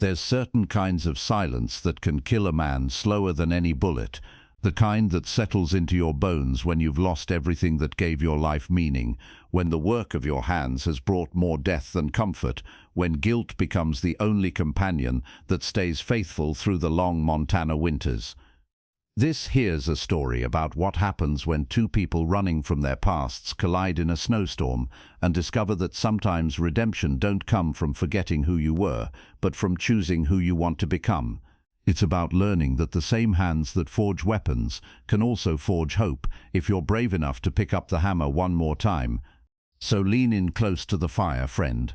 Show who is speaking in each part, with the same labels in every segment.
Speaker 1: There's certain kinds of silence that can kill a man slower than any bullet, the kind that settles into your bones when you've lost everything that gave your life meaning, when the work of your hands has brought more death than comfort, when guilt becomes the only companion that stays faithful through the long Montana winters. This here's a story about what happens when two people running from their pasts collide in a snowstorm and discover that sometimes redemption don't come from forgetting who you were, but from choosing who you want to become. It's about learning that the same hands that forge weapons can also forge hope if you're brave enough to pick up the hammer one more time. So lean in close to the fire, friend.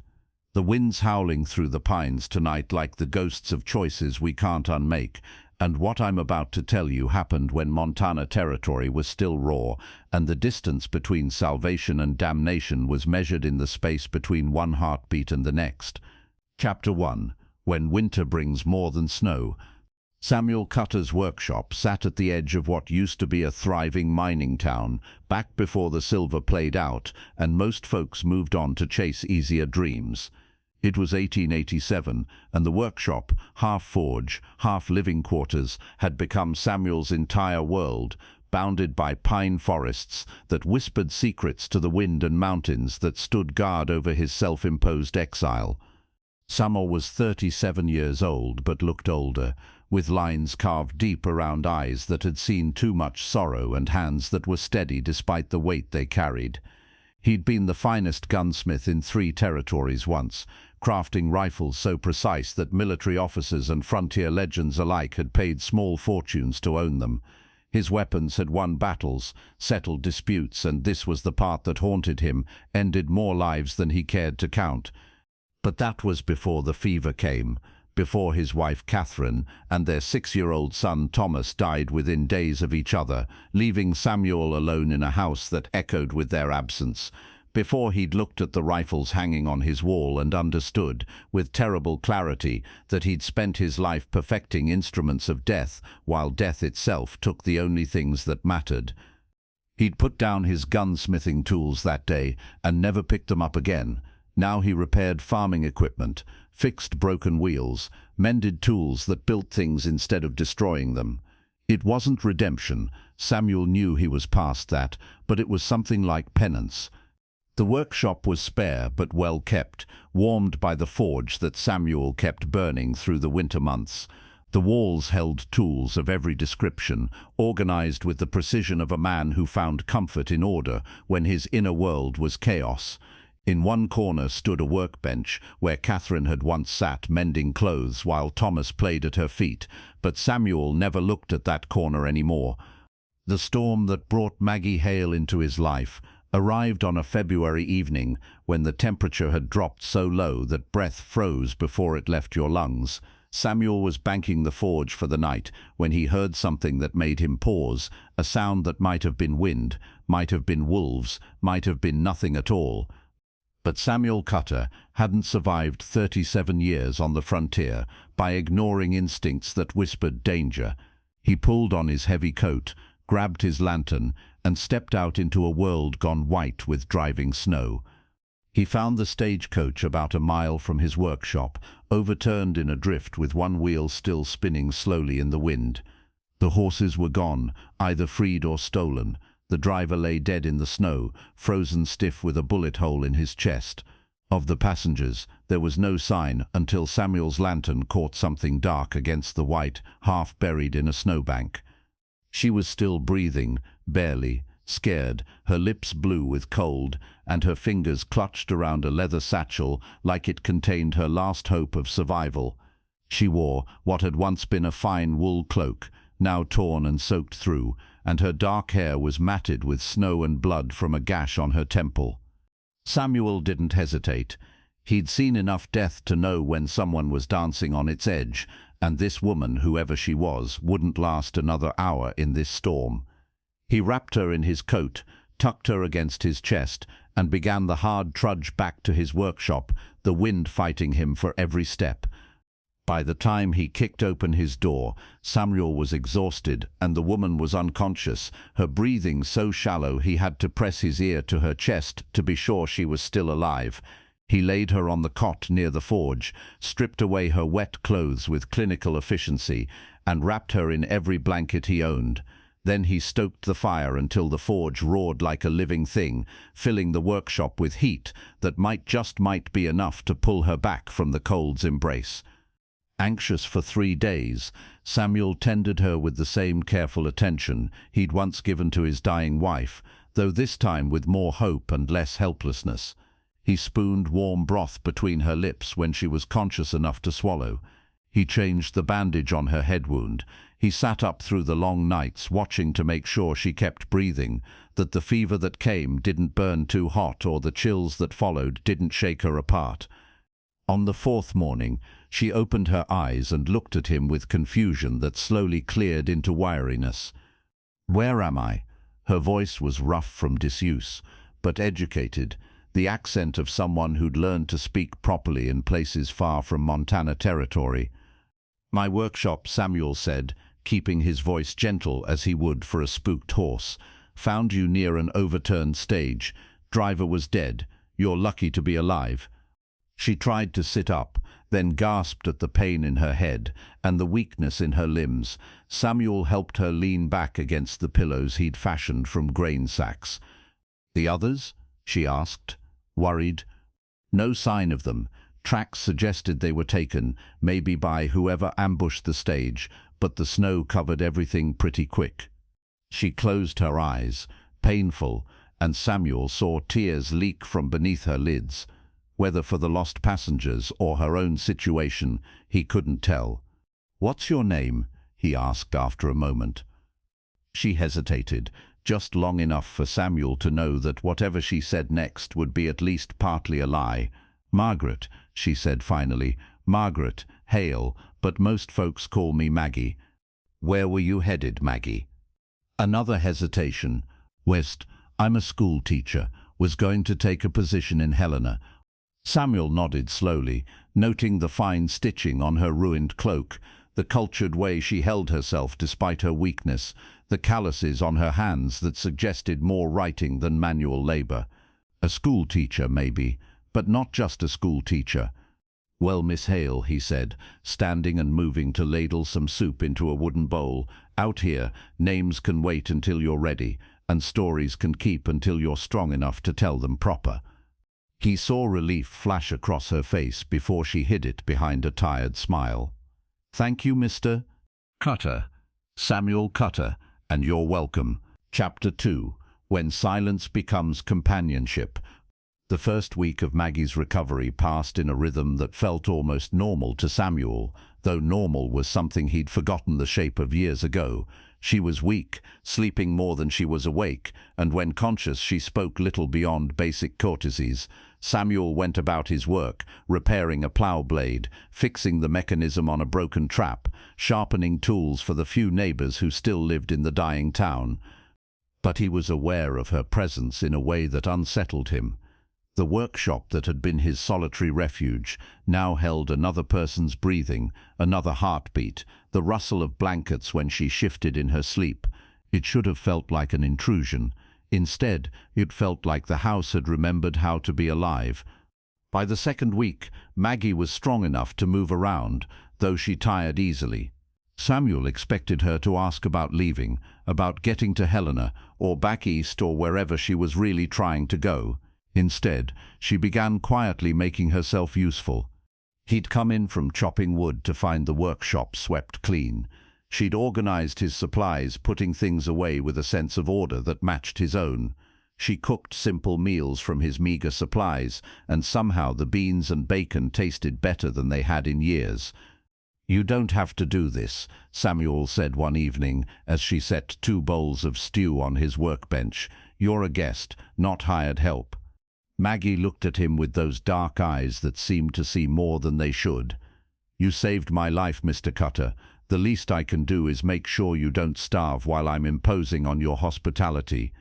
Speaker 1: The wind's howling through the pines tonight like the ghosts of choices we can't unmake, and what I'm about to tell you happened when Montana territory was still raw, and the distance between salvation and damnation was measured in the space between one heartbeat and the next. Chapter 1. When Winter Brings More Than Snow. Samuel Cutter's workshop sat at the edge of what used to be a thriving mining town, back before the silver played out and most folks moved on to chase easier dreams. It was 1887, and the workshop, half forge, half living quarters, had become Samuel's entire world, bounded by pine forests that whispered secrets to the wind and mountains that stood guard over his self-imposed exile. Samuel was 37 years old, but looked older, with lines carved deep around eyes that had seen too much sorrow and hands that were steady despite the weight they carried. He'd been the finest gunsmith in 3 territories once, crafting rifles so precise that military officers and frontier legends alike had paid small fortunes to own them. His weapons had won battles, settled disputes, and this was the part that haunted him, ended more lives than he cared to count. But that was before the fever came, before his wife Catherine and their 6-year-old son Thomas died within days of each other, leaving Samuel alone in a house that echoed with their absence, before he'd looked at the rifles hanging on his wall and understood, with terrible clarity, that he'd spent his life perfecting instruments of death, while death itself took the only things that mattered. He'd put down his gunsmithing tools that day and never picked them up again. Now he repaired farming equipment, fixed broken wheels, mended tools that built things instead of destroying them. It wasn't redemption. Samuel knew he was past that, but it was something like penance. The workshop was spare but well kept, warmed by the forge that Samuel kept burning through the winter months. The walls held tools of every description, organized with the precision of a man who found comfort in order when his inner world was chaos. In one corner stood a workbench where Catherine had once sat mending clothes while Thomas played at her feet, but Samuel never looked at that corner anymore. The storm that brought Maggie Hale into his life arrived on a February evening when the temperature had dropped so low that breath froze before it left your lungs. Samuel was banking the forge for the night when he heard something that made him pause, a sound that might have been wind, might have been wolves, might have been nothing at all. But Samuel Cutter hadn't survived 37 years on the frontier by ignoring instincts that whispered danger. He pulled on his heavy coat, grabbed his lantern, and stepped out into a world gone white with driving snow. He found the stagecoach about a mile from his workshop, overturned in a drift with one wheel still spinning slowly in the wind. The horses were gone, either freed or stolen. The driver lay dead in the snow, frozen stiff with a bullet hole in his chest. Of the passengers, there was no sign until Samuel's lantern caught something dark against the white, half buried in a snowbank. She was still breathing, barely, scared, her lips blue with cold, and her fingers clutched around a leather satchel like it contained her last hope of survival. She wore what had once been a fine wool cloak, now torn and soaked through, and her dark hair was matted with snow and blood from a gash on her temple. Samuel didn't hesitate. He'd seen enough death to know when someone was dancing on its edge, and this woman, whoever she was, wouldn't last another hour in this storm. He wrapped her in his coat, tucked her against his chest, and began the hard trudge back to his workshop, the wind fighting him for every step. By the time he kicked open his door, Samuel was exhausted and the woman was unconscious, her breathing so shallow he had to press his ear to her chest to be sure she was still alive. He laid her on the cot near the forge, stripped away her wet clothes with clinical efficiency, and wrapped her in every blanket he owned. Then he stoked the fire until the forge roared like a living thing, filling the workshop with heat that might be enough to pull her back from the cold's embrace. Anxious for 3 days, Samuel tended her with the same careful attention he'd once given to his dying wife, though this time with more hope and less helplessness. He spooned warm broth between her lips when she was conscious enough to swallow. He changed the bandage on her head wound. He sat up through the long nights, watching to make sure she kept breathing, that the fever that came didn't burn too hot or the chills that followed didn't shake her apart. On the 4th morning, she opened her eyes and looked at him with confusion that slowly cleared into wiriness. "Where am I?" Her voice was rough from disuse, but educated, the accent of someone who'd learned to speak properly in places far from Montana territory. "My workshop," Samuel said, keeping his voice gentle as he would for a spooked horse. "Found you near an overturned stage. Driver was dead. You're lucky to be alive." She tried to sit up, then gasped at the pain in her head and the weakness in her limbs. Samuel helped her lean back against the pillows he'd fashioned from grain sacks. "The others?" she asked, worried. "No sign of them. Tracks suggested they were taken, maybe by whoever ambushed the stage, but the snow covered everything pretty quick." She closed her eyes, painful, and Samuel saw tears leak from beneath her lids. Whether for the lost passengers or her own situation, he couldn't tell. "What's your name?" he asked after a moment. She hesitated, just long enough for Samuel to know that whatever she said next would be at least partly a lie. "Margaret," she said finally. "Margaret Hale, but most folks call me Maggie." "Where were you headed, Maggie?" Another hesitation. "West. I'm a school teacher. Was going to take a position in Helena." Samuel nodded slowly, noting the fine stitching on her ruined cloak, the cultured way she held herself despite her weakness, the calluses on her hands that suggested more writing than manual labor. A school teacher, maybe, but not just a school teacher. "Well, Miss Hale," he said, standing and moving to ladle some soup into a wooden bowl, "out here, names can wait until you're ready, and stories can keep until you're strong enough to tell them proper." He saw relief flash across her face before she hid it behind a tired smile. "Thank you, Mr. Cutter. Samuel Cutter, and you're welcome." Chapter 2. When Silence Becomes Companionship. The first week of Maggie's recovery passed in a rhythm that felt almost normal to Samuel, though normal was something he'd forgotten the shape of years ago. She was weak, sleeping more than she was awake, and when conscious she spoke little beyond basic courtesies. Samuel went about his work, repairing a plough blade, fixing the mechanism on a broken trap, sharpening tools for the few neighbors who still lived in the dying town. But he was aware of her presence in a way that unsettled him. The workshop that had been his solitary refuge now held another person's breathing, another heartbeat, the rustle of blankets when she shifted in her sleep. It should have felt like an intrusion. Instead, it felt like the house had remembered how to be alive. By the second week, Maggie was strong enough to move around, though she tired easily. Samuel expected her to ask about leaving, about getting to Helena, or back east or wherever she was really trying to go. Instead, she began quietly making herself useful. He'd come in from chopping wood to find the workshop swept clean. She'd organized his supplies, putting things away with a sense of order that matched his own. She cooked simple meals from his meager supplies, and somehow the beans and bacon tasted better than they had in years. "You don't have to do this," Samuel said one evening as she set 2 bowls of stew on his workbench. "You're a guest, not hired help." Maggie looked at him with those dark eyes that seemed to see more than they should. "You saved my life, Mr. Cutter. The least I can do is make sure you don't starve while I'm imposing on your hospitality."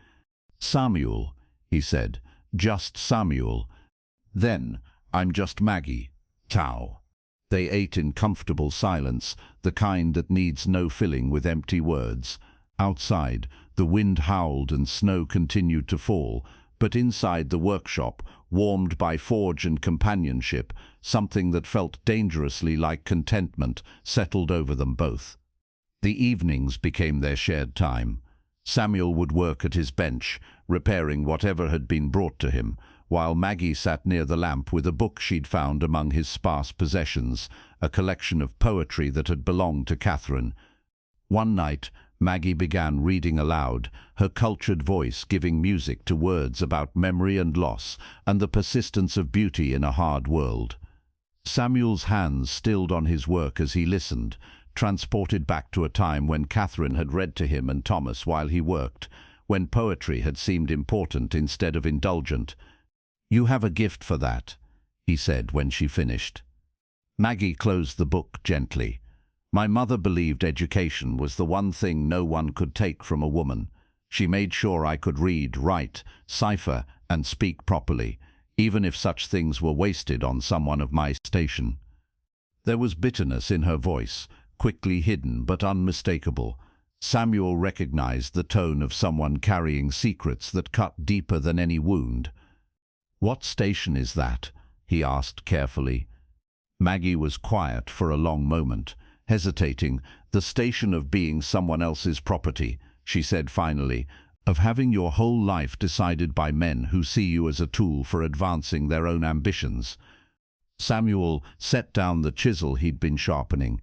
Speaker 1: "Samuel," he said, "just Samuel." "Then, I'm just Maggie. Tao." They ate in comfortable silence, the kind that needs no filling with empty words. Outside, the wind howled and snow continued to fall, but inside the workshop, warmed by forge and companionship, something that felt dangerously like contentment settled over them both. The evenings became their shared time. Samuel would work at his bench, repairing whatever had been brought to him, while Maggie sat near the lamp with a book she'd found among his sparse possessions, a collection of poetry that had belonged to Catherine. One night, Maggie began reading aloud, her cultured voice giving music to words about memory and loss and the persistence of beauty in a hard world. Samuel's hands stilled on his work as he listened, transported back to a time when Catherine had read to him and Thomas while he worked, when poetry had seemed important instead of indulgent. "You have a gift for that," he said when she finished. Maggie closed the book gently. "My mother believed education was the one thing no one could take from a woman. She made sure I could read, write, cipher, and speak properly, even if such things were wasted on someone of my station." There was bitterness in her voice, quickly hidden but unmistakable. Samuel recognized the tone of someone carrying secrets that cut deeper than any wound. "What station is that?" he asked carefully. Maggie was quiet for a long moment, hesitating. "The station of being someone else's property," she said finally, "of having your whole life decided by men who see you as a tool for advancing their own ambitions." Samuel set down the chisel he'd been sharpening.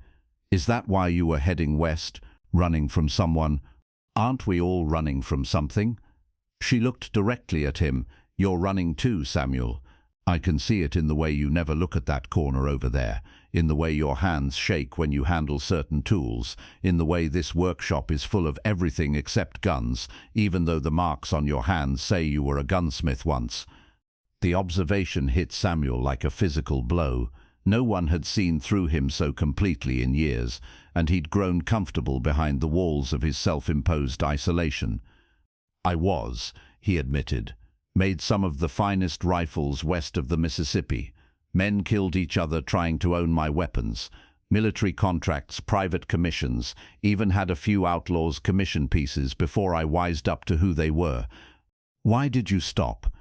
Speaker 1: "Is that why you were heading west, running from someone? Aren't we all running from something?" She looked directly at him. "You're running too, Samuel. I can see it in the way you never look at that corner over there, in the way your hands shake when you handle certain tools, in the way this workshop is full of everything except guns, even though the marks on your hands say you were a gunsmith once." The observation hit Samuel like a physical blow. No one had seen through him so completely in years, and he'd grown comfortable behind the walls of his self-imposed isolation. "I was," he admitted. "Made some of the finest rifles west of the Mississippi. Men killed each other trying to own my weapons. Military contracts, private commissions, even had a few outlaws commission pieces before I wised up to who they were." "Why did you stop?"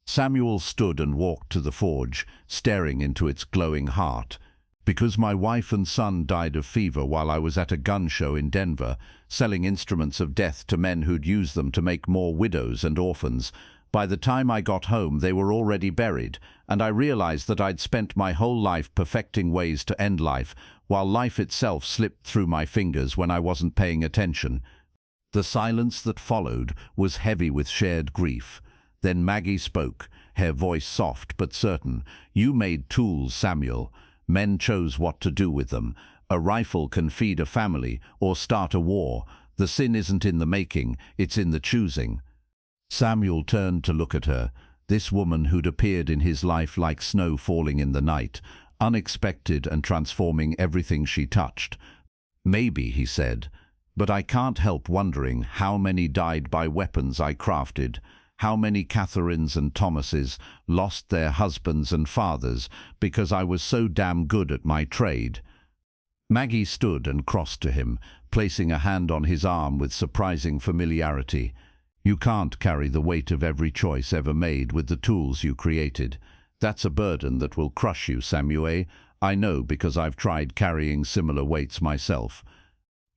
Speaker 1: Samuel stood and walked to the forge, staring into its glowing heart. "Because my wife and son died of fever while I was at a gun show in Denver, selling instruments of death to men who'd use them to make more widows and orphans. By the time I got home, they were already buried, and I realized that I'd spent my whole life perfecting ways to end life, while life itself slipped through my fingers when I wasn't paying attention." The silence that followed was heavy with shared grief. Then Maggie spoke, her voice soft but certain. "You made tools, Samuel. Men chose what to do with them. A rifle can feed a family or start a war. The sin isn't in the making, it's in the choosing." Samuel turned to look at her, this woman who'd appeared in his life like snow falling in the night, unexpected and transforming everything she touched. "Maybe," he said, "but I can't help wondering how many died by weapons I crafted, how many Catherines and Thomases lost their husbands and fathers because I was so damn good at my trade." Maggie stood and crossed to him, placing a hand on his arm with surprising familiarity. "You can't carry the weight of every choice ever made with the tools you created. That's a burden that will crush you, Samuel. I know because I've tried carrying similar weights myself."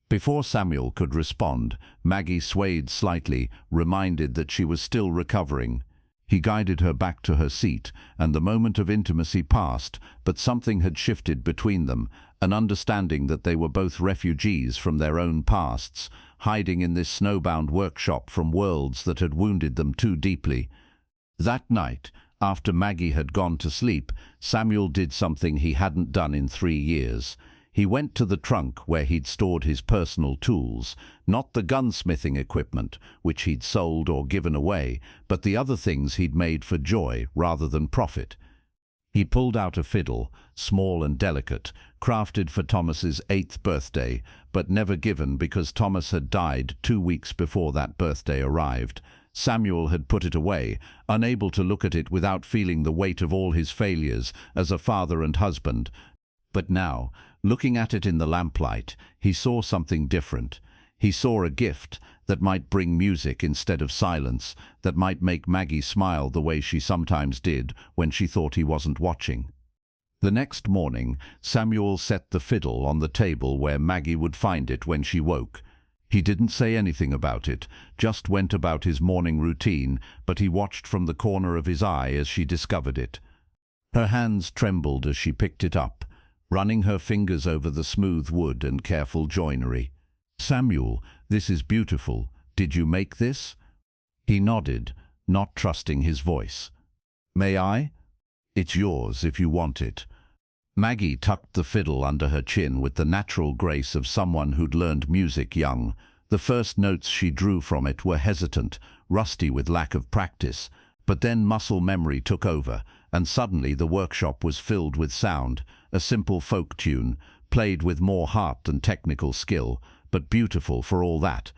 Speaker 1: Before Samuel could respond, Maggie swayed slightly, reminded that she was still recovering. He guided her back to her seat, and the moment of intimacy passed, but something had shifted between them, an understanding that they were both refugees from their own pasts, hiding in this snowbound workshop from worlds that had wounded them too deeply. That night, after Maggie had gone to sleep, Samuel did something he hadn't done in 3 years. He went to the trunk where he'd stored his personal tools, not the gunsmithing equipment, which he'd sold or given away, but the other things he'd made for joy rather than profit. He pulled out a fiddle, small and delicate, crafted for Thomas's 8th birthday, but never given because Thomas had died 2 weeks before that birthday arrived. Samuel had put it away, unable to look at it without feeling the weight of all his failures as a father and husband. But now, looking at it in the lamplight, he saw something different. He saw a gift, that might bring music instead of silence, that might make Maggie smile the way she sometimes did when she thought he wasn't watching. The next morning, Samuel set the fiddle on the table where Maggie would find it when she woke. He didn't say anything about it, just went about his morning routine, but he watched from the corner of his eye as she discovered it. Her hands trembled as she picked it up, running her fingers over the smooth wood and careful joinery. "Samuel, this is beautiful. Did you make this?" He nodded, not trusting his voice. "May I?" "It's yours if you want it." Maggie tucked the fiddle under her chin with the natural grace of someone who'd learned music young. The first notes she drew from it were hesitant, rusty with lack of practice, but then muscle memory took over, and suddenly the workshop was filled with sound, a simple folk tune, played with more heart than technical skill, but beautiful for all that.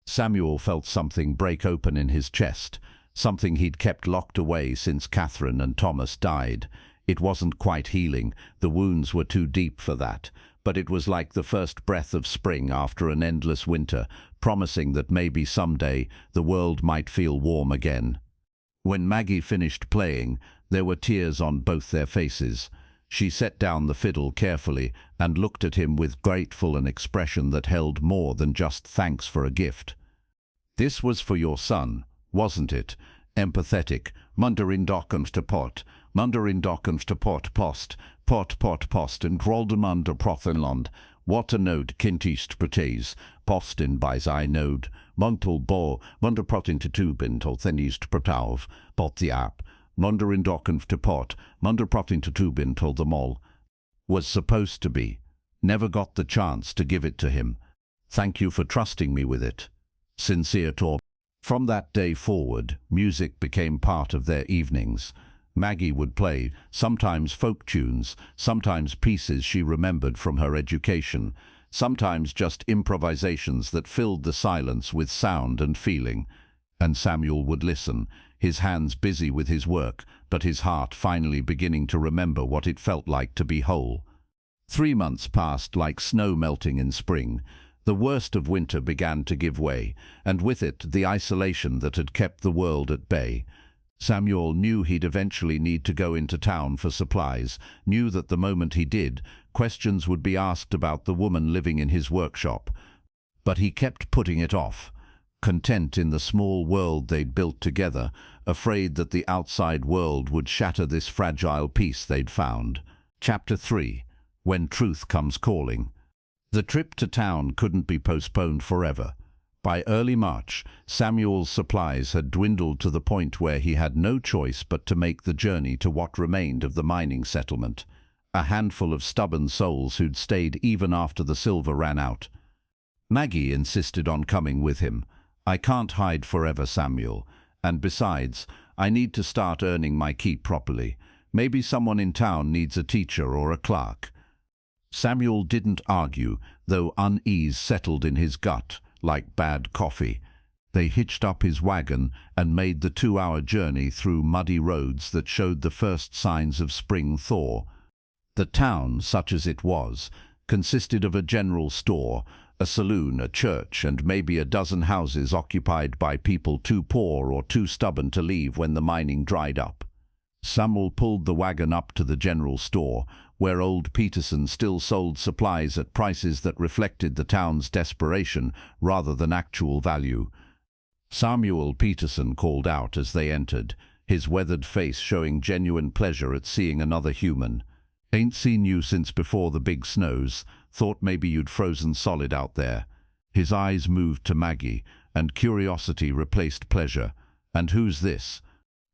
Speaker 1: Samuel felt something break open in his chest, something he'd kept locked away since Catherine and Thomas died. It wasn't quite healing, the wounds were too deep for that, but it was like the first breath of spring after an endless winter, promising that maybe someday the world might feel warm again. When Maggie finished playing, there were tears on both their faces. She set down the fiddle carefully and looked at him with grateful an expression that held more than just thanks for a gift. "This was for your son, wasn't it? Empathetic, munderindokens te pot post, post in Groldemunder Prothenland, what a node kintist prates, postin by zy node, muntel bo, munderprotin te tubin to thenist protauv, pot the app, munderindokens te pot, munderprotin te tubin to the mol. Was supposed to be. Never got the chance to give it to him. Thank you for trusting me with it. Sincere Tor." From that day forward, music became part of their evenings. Maggie would play, sometimes folk tunes, sometimes pieces she remembered from her education, sometimes just improvisations that filled the silence with sound and feeling. And Samuel would listen, his hands busy with his work, but his heart finally beginning to remember what it felt like to be whole. 3 months passed like snow melting in spring. The worst of winter began to give way, and with it the isolation that had kept the world at bay. Samuel knew he'd eventually need to go into town for supplies, knew that the moment he did, questions would be asked about the woman living in his workshop. But he kept putting it off, content in the small world they'd built together, afraid that the outside world would shatter this fragile peace they'd found. Chapter 3. When Truth Comes Calling. The trip to town couldn't be postponed forever. By early March, Samuel's supplies had dwindled to the point where he had no choice but to make the journey to what remained of the mining settlement, a handful of stubborn souls who'd stayed even after the silver ran out. Maggie insisted on coming with him. "I can't hide forever, Samuel, and besides, I need to start earning my keep properly. Maybe someone in town needs a teacher or a clerk." Samuel didn't argue, though unease settled in his gut, like bad coffee. They hitched up his wagon and made the 2-hour journey through muddy roads that showed the first signs of spring thaw. The town, such as it was, consisted of a general store, a saloon, a church, and maybe a dozen houses occupied by people too poor or too stubborn to leave when the mining dried up. Samuel pulled the wagon up to the general store, where old Peterson still sold supplies at prices that reflected the town's desperation rather than actual value. Samuel Peterson called out as they entered, his weathered face showing genuine pleasure at seeing another human. "Ain't seen you since before the big snows. Thought maybe you'd frozen solid out there." His eyes moved to Maggie, and curiosity replaced pleasure. "And who's this?"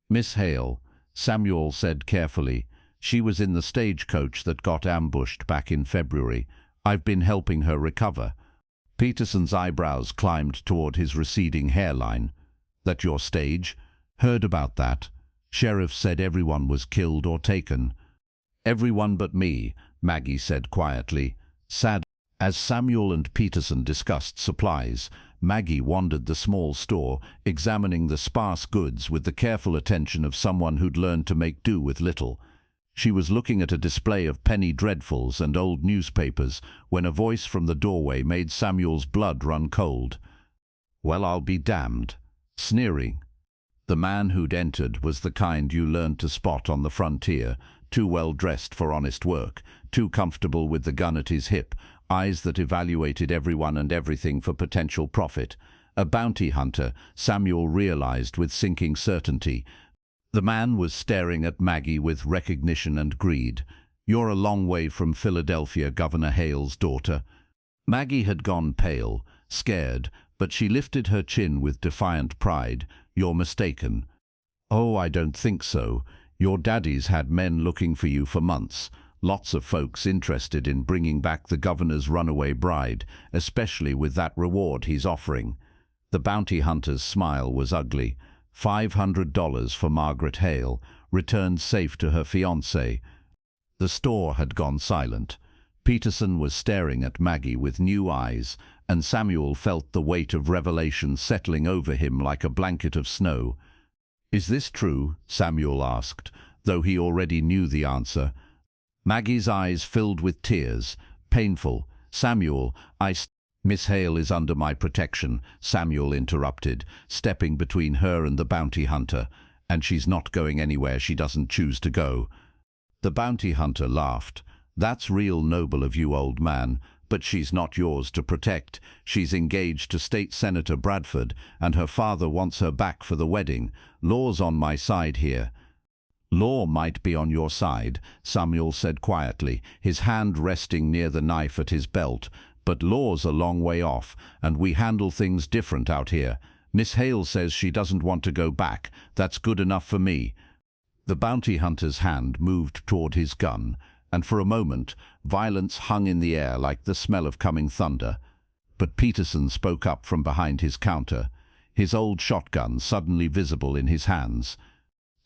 Speaker 1: "Miss Hale," Samuel said carefully. "She was in the stagecoach that got ambushed back in February. I've been helping her recover." Peterson's eyebrows climbed toward his receding hairline. "That your stage? Heard about that. Sheriff said everyone was killed or taken." "Everyone but me," Maggie said quietly. Sad. As Samuel and Peterson discussed supplies, Maggie wandered the small store, examining the sparse goods with the careful attention of someone who'd learned to make do with little. She was looking at a display of penny dreadfuls and old newspapers when a voice from the doorway made Samuel's blood run cold. Well, I'll be damned. Sneering. The man who'd entered was the kind you learned to spot on the frontier, too well dressed for honest work, too comfortable with the gun at his hip, eyes that evaluated everyone and everything for potential profit. A bounty hunter, Samuel realized with sinking certainty. The man was staring at Maggie with recognition and greed. "You're a long way from Philadelphia, Governor Hale's daughter." Maggie had gone pale, scared, but she lifted her chin with defiant pride. "You're mistaken." "Oh, I don't think so. Your daddy's had men looking for you for months. Lots of folks interested in bringing back the governor's runaway bride, especially with that reward he's offering." The bounty hunter's smile was ugly. $500 for Margaret Hale, returned safe to her fiancé. The store had gone silent. Peterson was staring at Maggie with new eyes, and Samuel felt the weight of revelation settling over him like a blanket of snow. "Is this true?" Samuel asked, though he already knew the answer. Maggie's eyes filled with tears. "Painful. Samuel, Miss Hale is under my protection," Samuel interrupted, stepping between her and the bounty hunter. "And she's not going anywhere she doesn't choose to go." The bounty hunter laughed. "That's real noble of you, old man, but she's not yours to protect. She's engaged to State Senator Bradford, and her father wants her back for the wedding. Law's on my side here." "Law might be on your side," Samuel said quietly, his hand resting near the knife at his belt, "but law's a long way off, and we handle things different out here. Miss Hale says she doesn't want to go back. That's good enough for me." The bounty hunter's hand moved toward his gun, and for a moment, violence hung in the air like the smell of coming thunder. But Peterson spoke up from behind his counter, his old shotgun suddenly visible in his hands.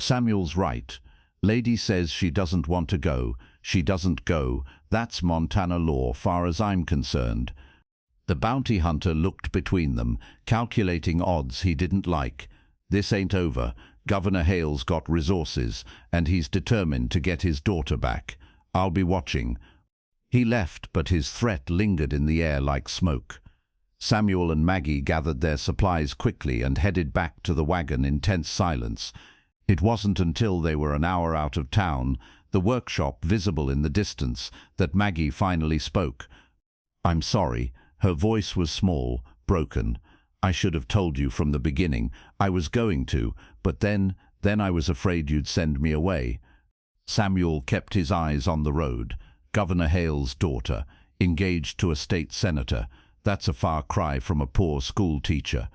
Speaker 1: "Samuel's right. Lady says she doesn't want to go. She doesn't go. That's Montana law, far as I'm concerned." The bounty hunter looked between them, calculating odds he didn't like. "This ain't over. Governor Hale's got resources, and he's determined to get his daughter back. I'll be watching." He left, but his threat lingered in the air like smoke. Samuel and Maggie gathered their supplies quickly and headed back to the wagon in tense silence. It wasn't until they were an hour out of town, the workshop visible in the distance, that Maggie finally spoke. "I'm sorry." Her voice was small, broken. "I should have told you from the beginning. I was going to, but then I was afraid you'd send me away." Samuel kept his eyes on the road. Governor Hale's daughter, engaged to a state senator. That's a far cry from a poor school teacher.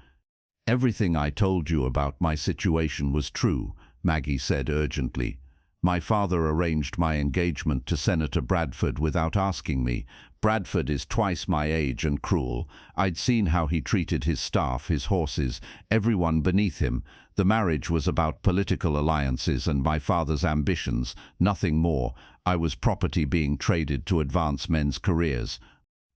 Speaker 1: "Everything I told you about my situation was true," Maggie said urgently. "My father arranged my engagement to Senator Bradford without asking me. Bradford is twice my age and cruel. I'd seen how he treated his staff, his horses, everyone beneath him. The marriage was about political alliances and my father's ambitions, nothing more. I was property being traded to advance men's careers."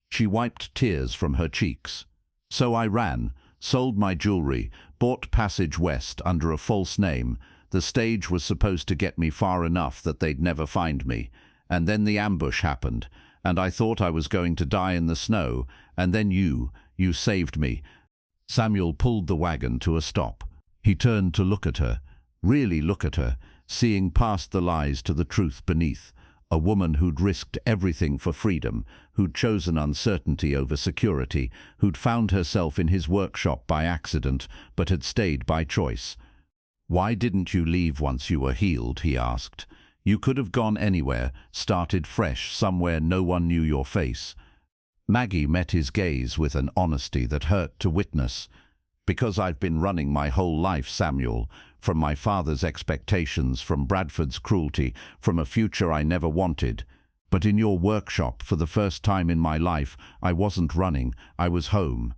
Speaker 1: She wiped tears from her cheeks. "So I ran, sold my jewelry, bought passage west under a false name. The stage was supposed to get me far enough that they'd never find me. And then the ambush happened, and I thought I was going to die in the snow, and then you saved me." Samuel pulled the wagon to a stop. He turned to look at her, really look at her, seeing past the lies to the truth beneath. A woman who'd risked everything for freedom, who'd chosen uncertainty over security, who'd found herself in his workshop by accident, but had stayed by choice. "Why didn't you leave once you were healed?" he asked. "You could have gone anywhere, started fresh, somewhere no one knew your face." Maggie met his gaze with an honesty that hurt to witness. "Because I've been running my whole life, Samuel, from my father's expectations, from Bradford's cruelty, from a future I never wanted. But in your workshop, for the first time in my life, I wasn't running, I was home."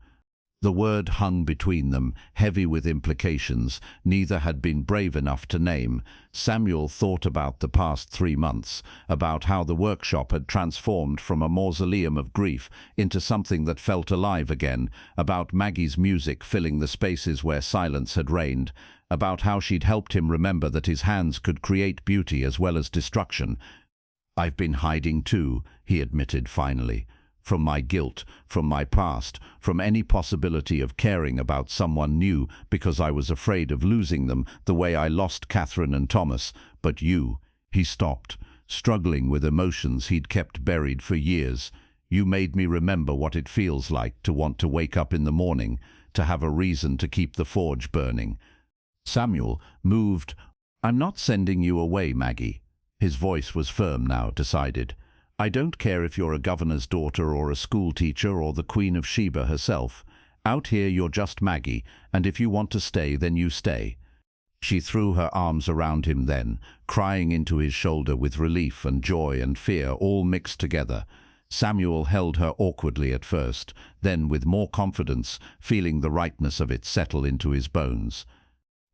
Speaker 1: The word hung between them, heavy with implications neither had been brave enough to name. Samuel thought about the past 3 months, about how the workshop had transformed from a mausoleum of grief into something that felt alive again, about Maggie's music filling the spaces where silence had reigned, about how she'd helped him remember that his hands could create beauty as well as destruction. "I've been hiding too," he admitted finally. from my guilt, from my past, from any possibility of caring about someone new because I was afraid of losing them the way I lost Catherine and Thomas. But you—" He stopped, struggling with emotions he'd kept buried for years. "You made me remember what it feels like to want to wake up in the morning, to have a reason to keep the forge burning." Samuel moved. "I'm not sending you away, Maggie." His voice was firm now, decided. "I don't care if you're a governor's daughter or a school teacher or the Queen of Sheba herself. Out here you're just Maggie, and if you want to stay, then you stay." She threw her arms around him then, crying into his shoulder with relief and joy and fear all mixed together. Samuel held her awkwardly at first, then with more confidence, feeling the rightness of it settle into his bones.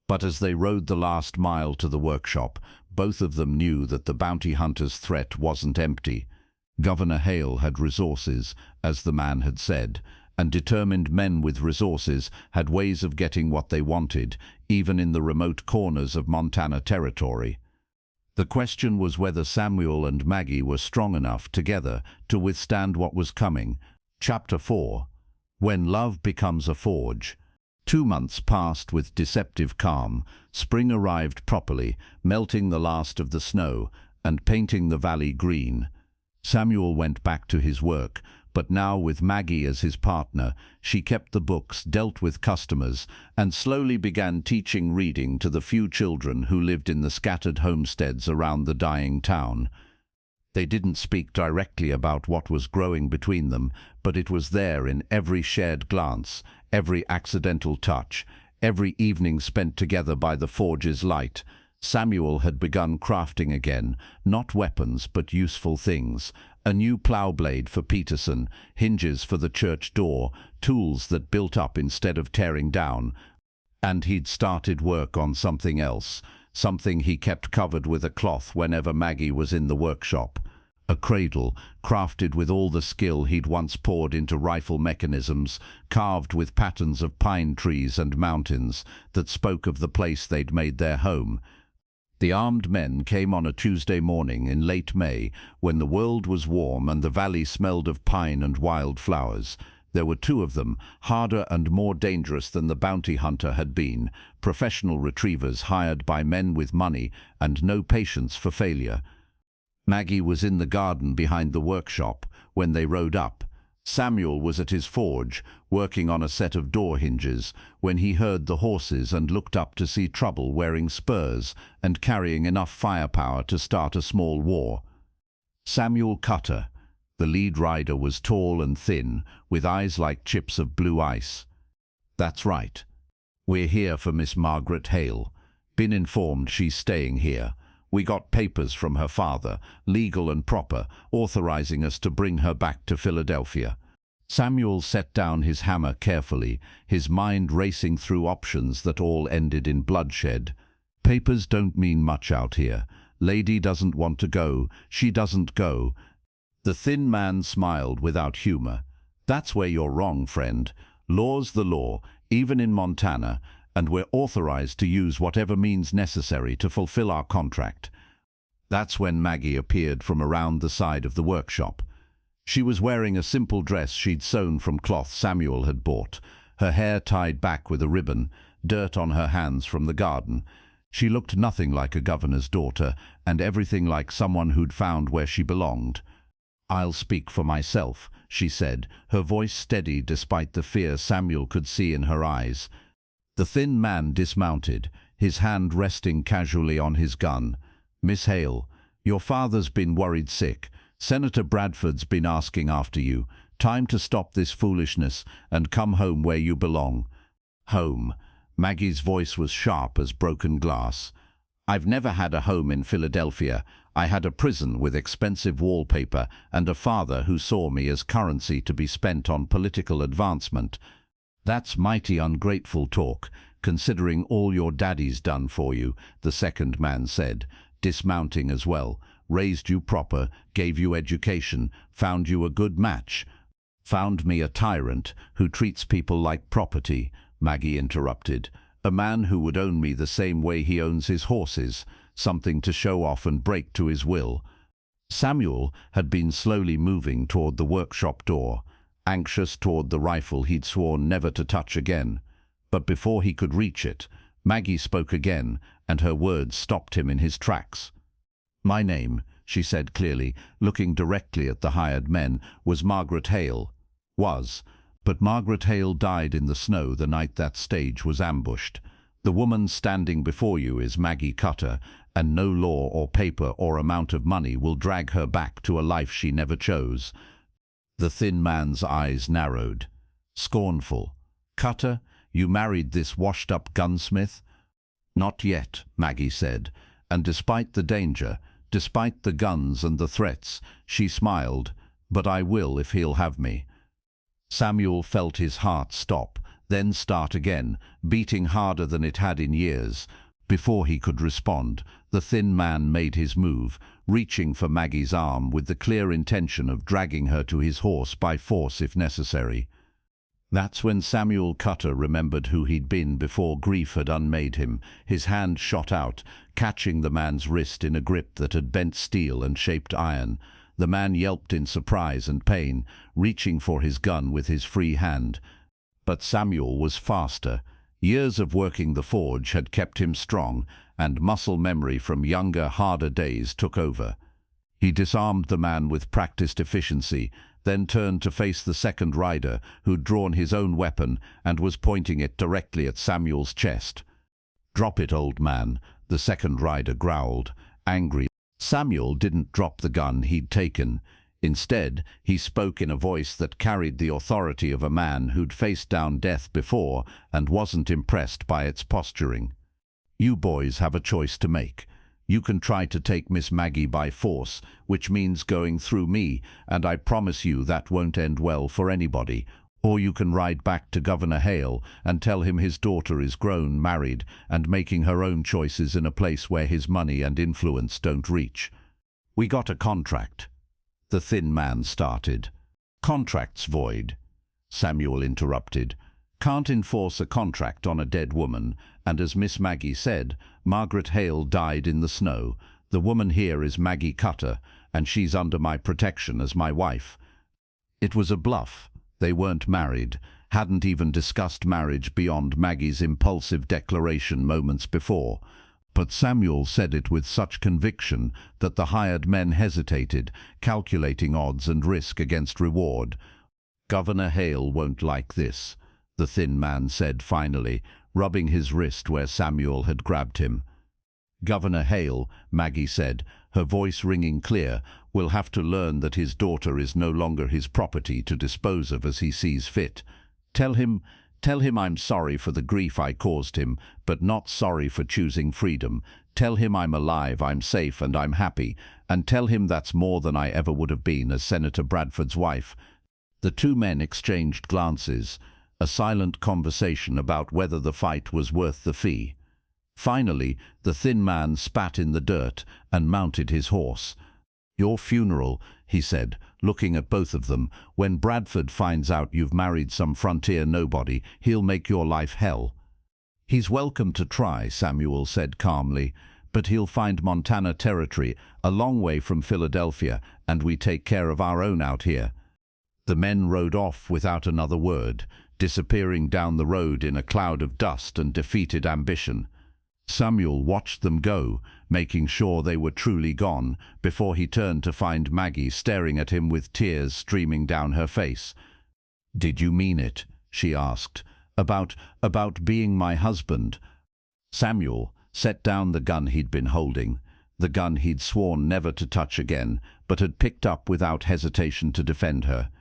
Speaker 1: But as they rode the last mile to the workshop, both of them knew that the bounty hunter's threat wasn't empty. Governor Hale had resources, as the man had said, and determined men with resources had ways of getting what they wanted, even in the remote corners of Montana territory. The question was whether Samuel and Maggie were strong enough together to withstand what was coming. Chapter 4. When Love Becomes a Forge. 2 months passed with deceptive calm. Spring arrived properly, melting the last of the snow and painting the valley green. Samuel went back to his work, but now with Maggie as his partner. She kept the books, dealt with customers, and slowly began teaching reading to the few children who lived in the scattered homesteads around the dying town. They didn't speak directly about what was growing between them, but it was there in every shared glance, every accidental touch, every evening spent together by the forge's light. Samuel had begun crafting again, not weapons but useful things. A new plough blade for Peterson, hinges for the church door, tools that built up instead of tearing down. And he'd started work on something else, something he kept covered with a cloth whenever Maggie was in the workshop. A cradle, crafted with all the skill he'd once poured into rifle mechanisms, carved with patterns of pine trees and mountains that spoke of the place they'd made their home. The armed men came on a Tuesday morning in late May, when the world was warm and the valley smelled of pine and wild flowers. There were 2 of them, harder and more dangerous than the bounty hunter had been, professional retrievers hired by men with money and no patience for failure. Maggie was in the garden behind the workshop when they rode up. Samuel was at his forge, working on a set of door hinges, when he heard the horses and looked up to see Trouble wearing spurs and carrying enough firepower to start a small war. Samuel Cutter, the lead rider, was tall and thin, with eyes like chips of blue ice. "That's right. We're here for Miss Margaret Hale. Been informed she's staying here. We got papers from her father, legal and proper, authorizing us to bring her back to Philadelphia." Samuel set down his hammer carefully, his mind racing through options that all ended in bloodshed. "Papers don't mean much out here. Lady doesn't want to go. She doesn't go." The thin man smiled without humor. "That's where you're wrong, friend. Law's the law, even in Montana, and we're authorized to use whatever means necessary to fulfill our contract." That's when Maggie appeared from around the side of the workshop. She was wearing a simple dress she'd sewn from cloth Samuel had bought, her hair tied back with a ribbon, dirt on her hands from the garden. She looked nothing like a governor's daughter, and everything like someone who'd found where she belonged. "I'll speak for myself," she said, her voice steady despite the fear Samuel could see in her eyes. The thin man dismounted, his hand resting casually on his gun. "Miss Hale, your father's been worried sick. Senator Bradford's been asking after you. Time to stop this foolishness and come home where you belong." "Home?" Maggie's voice was sharp as broken glass. "I've never had a home in Philadelphia. I had a prison with expensive wallpaper and a father who saw me as currency to be spent on political advancement." "That's mighty ungrateful talk, considering all your daddy's done for you," the second man said, dismounting as well. "Raised you proper, gave you education, found you a good match." "Found me a tyrant who treats people like property," Maggie interrupted. "A man who would own me the same way he owns his horses, something to show off and break to his will." Samuel had been slowly moving toward the workshop door, anxious toward the rifle he'd sworn never to touch again. But before he could reach it, Maggie spoke again, and her words stopped him in his tracks. "My name," she said clearly, looking directly at the hired men, "was Margaret Hale. But Margaret Hale died in the snow the night that stage was ambushed. The woman standing before you is Maggie Cutter, and no law or paper or amount of money will drag her back to a life she never chose." The thin man's eyes narrowed. Scornful. "Cutter, you married this washed-up gunsmith?" "Not yet," Maggie said, and despite the danger, despite the guns and the threats, she smiled. "But I will if he'll have me." Samuel felt his heart stop, then start again, beating harder than it had in years. Before he could respond, the thin man made his move, reaching for Maggie's arm with the clear intention of dragging her to his horse by force if necessary. That's when Samuel Cutter remembered who he'd been before grief had unmade him. His hand shot out, catching the man's wrist in a grip that had bent steel and shaped iron. The man yelped in surprise and pain, reaching for his gun with his free hand. But Samuel was faster. Years of working the forge had kept him strong, and muscle memory from younger, harder days took over. He disarmed the man with practiced efficiency, then turned to face the second rider, who'd drawn his own weapon and was pointing it directly at Samuel's chest. "Drop it, old man," the second rider growled, angry. Samuel didn't drop the gun he'd taken. Instead, he spoke in a voice that carried the authority of a man who'd faced down death before and wasn't impressed by its posturing. "You boys have a choice to make. You can try to take Miss Maggie by force, which means going through me, and I promise you that won't end well for anybody. Or you can ride back to Governor Hale and tell him his daughter is grown, married, and making her own choices in a place where his money and influence don't reach." "We got a contract," the thin man started. "Contract's void," Samuel interrupted. "Can't enforce a contract on a dead woman, and as Miss Maggie said, Margaret Hale died in the snow. The woman here is Maggie Cutter, and she's under my protection as my wife." It was a bluff. They weren't married, hadn't even discussed marriage beyond Maggie's impulsive declaration moments before. But Samuel said it with such conviction that the hired men hesitated, calculating odds and risk against reward. "Governor Hale won't like this," the thin man said finally, rubbing his wrist where Samuel had grabbed him. "Governor Hale," Maggie said, her voice ringing clear, "will have to learn that his daughter is no longer his property to dispose of as he sees fit. Tell him I'm sorry for the grief I caused him, but not sorry for choosing freedom. Tell him I'm alive, I'm safe, and I'm happy, and tell him that's more than I ever would have been as Senator Bradford's wife." The two men exchanged glances, a silent conversation about whether the fight was worth the fee. Finally, the thin man spat in the dirt and mounted his horse. "Your funeral," he said, looking at both of them. "When Bradford finds out you've married some frontier nobody, he'll make your life hell." "He's welcome to try," Samuel said calmly, "but he'll find Montana Territory a long way from Philadelphia, and we take care of our own out here." The men rode off without another word, disappearing down the road in a cloud of dust and defeated ambition. Samuel watched them go, making sure they were truly gone, before he turned to find Maggie staring at him with tears streaming down her face. "Did you mean it?" she asked. About being my husband?" Samuel set down the gun he'd been holding, the gun he'd sworn never to touch again, but had picked up without hesitation to defend her.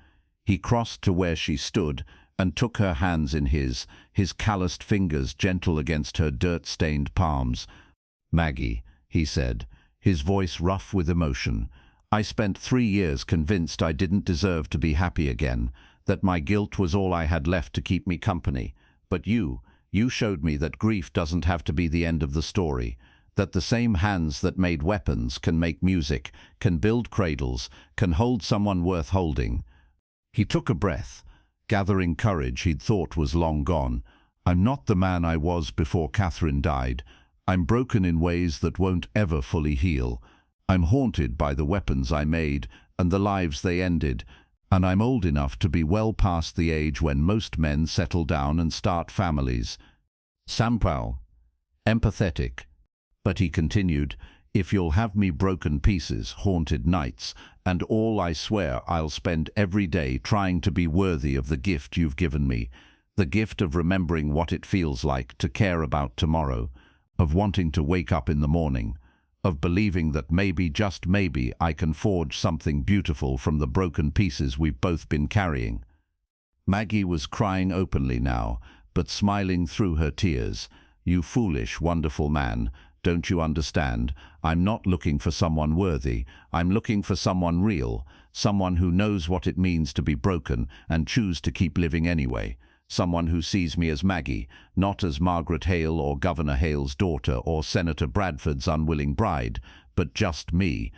Speaker 1: He crossed to where she stood and took her hands in his calloused fingers gentle against her dirt-stained palms. "Maggie," he said, his voice rough with emotion, "I spent 3 years convinced I didn't deserve to be happy again, that my guilt was all I had left to keep me company. But you showed me that grief doesn't have to be the end of the story, that the same hands that made weapons can make music, can build cradles, can hold someone worth holding." He took a breath, gathering courage he'd thought was long gone. "I'm not the man I was before Catherine died. I'm broken in ways that won't ever fully heal. I'm haunted by the weapons I made and the lives they ended, and I'm old enough to be well past the age when most men settle down and start families. Samuel, empathetic. But he continued, if you'll have me broken pieces, haunted nights, and all, I swear I'll spend every day trying to be worthy of the gift you've given me, the gift of remembering what it feels like to care about tomorrow, of wanting to wake up in the morning, of believing that maybe, just maybe, I can forge something beautiful from the broken pieces we've both been carrying. Maggie was crying openly now, but smiling through her tears. You foolish, wonderful man, don't you understand? I'm not looking for someone worthy. I'm looking for someone real, someone who knows what it means to be broken and choose to keep living anyway. Someone who sees me as Maggie, not as Margaret Hale or Governor Hale's daughter or Senator Bradford's unwilling bride, but just me.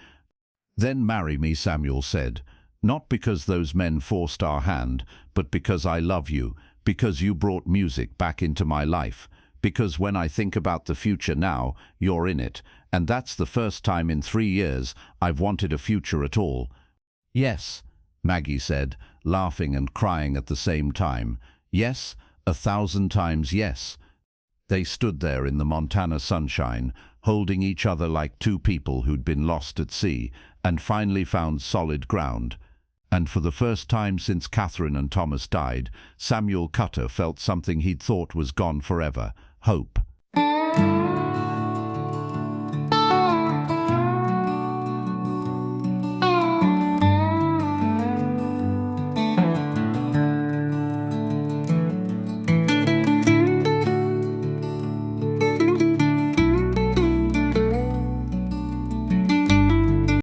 Speaker 1: Then marry me, Samuel said. Not because those men forced our hand, but because I love you, because you brought music back into my life. Because when I think about the future now, you're in it, and that's the first time in 3 years I've wanted a future at all. Yes, Maggie said, laughing and crying at the same time. Yes, 1,000 times yes. They stood there in the Montana sunshine, holding each other like two people who'd been lost at sea and finally found solid ground. And for the first time since Catherine and Thomas died, Samuel Cutter felt something he'd thought was gone forever: hope.